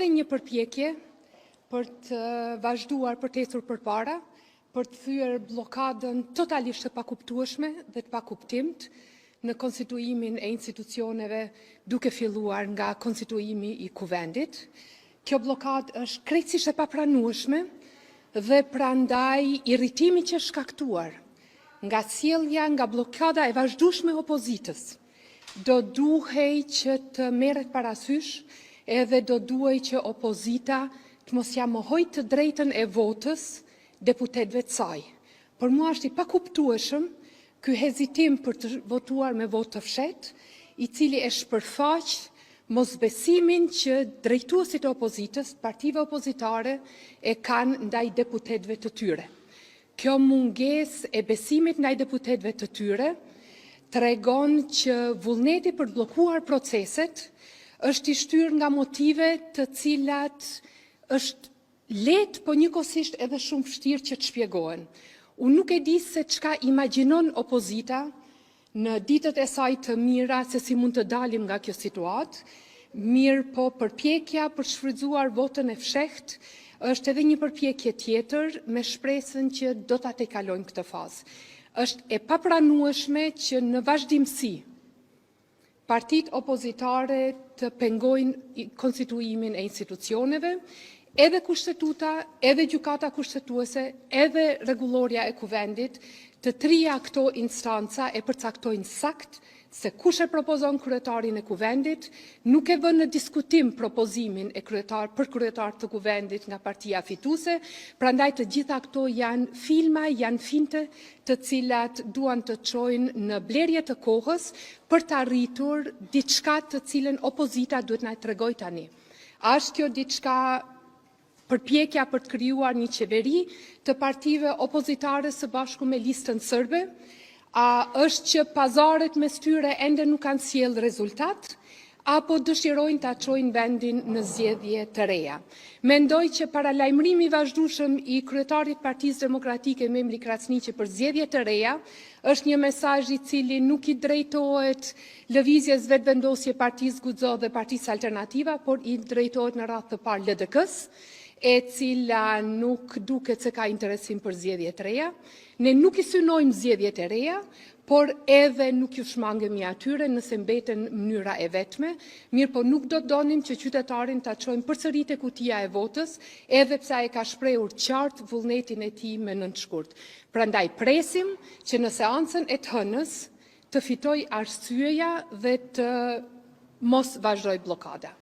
edhe një përpjekje për të vazhduar për të ecur përpara, për të thyer blokadën totalisht të pakuptueshme dhe të pakuptimt në konstituimin e institucioneve, duke filluar nga konstituimi i kuvendit. Kjo blokadë është krejtësisht e papranueshme dhe prandaj irritimi që është shkaktuar nga sjellja, nga blokada e vazhdueshme e opozitës, do duhej që të merret parasysh edhe do duhej që opozita të mos ja mohoj të drejtën e votës deputetëve të saj. Për mua është i pakuptueshëm ky hezitim për të votuar me votë të fshehtë, i cili e shpërfaq mosbesimin që drejtuesit e opozitës, partive opozitare e kanë ndaj deputetëve të tyre. Kjo mungesë e besimit ndaj deputetëve të tyre tregon që vullneti për të bllokuar proceset është i shtyr nga motive të cilat është lehtë, po njëkohësisht edhe shumë vështirë që të shpjegohen. Unë nuk e di se çka imagjinon opozita në ditët e saj të mira se si mund të dalim nga kjo situatë, mirë po përpjekja për shfrytzuar votën e fshehtë është edhe një përpjekje tjetër me shpresën që do ta tejkalojmë këtë fazë. Është e papranueshme që në vazhdimsi partitë opozitare të pengojnë konstituimin e institucioneve, edhe kushtetuta, edhe gjykata kushtetuese, edhe rregulloria e kuvendit, të trija këto instanca e përcaktojnë sakt se kush e propozon kryetarin e kuvendit, nuk e vën në diskutim propozimin e për kryetar të kuvendit nga partia fituese, prandaj të gjitha këto janë filma, janë finte të cilat duan të çojnë në blerje të kohës për të arritur diçka të cilën opozita duhet na tregojë tani. A është kjo diçka përpjekja për të krijuar një qeveri të partive opozitare së bashku me listën serbe? A është që pazaret mes tyre ende nuk kanë sjellë rezultat, apo dëshirojnë ta çojnë vendin në zgjedhje të reja? Mendoj që paralajmërimi i vazhdueshëm i kryetarit të Partisë Demokratike Memli Krasniqi për zgjedhje të reja është një mesazh i cili nuk i drejtohet lëvizjes vetëvendosje Partisë Guxo dhe Partisë Alternativa, por i drejtohet në radhë të parë LDK-s, e cila nuk duket se ka interesim për zgjedhje të reja. Ne nuk i synojmë zgjedhje të reja, por edhe nuk ju shmangemi atyre nëse mbeten mënyra e vetme, mirë po nuk do të donim që qytetarin ta çojmë përsëri te kutia e votës, edhe pse ai ka shprehur qartë vullnetin e tij me nëntshkurt. Prandaj presim që në seancën e të hënës të fitoj arsyeja dhe të mos vazhdoj blokada.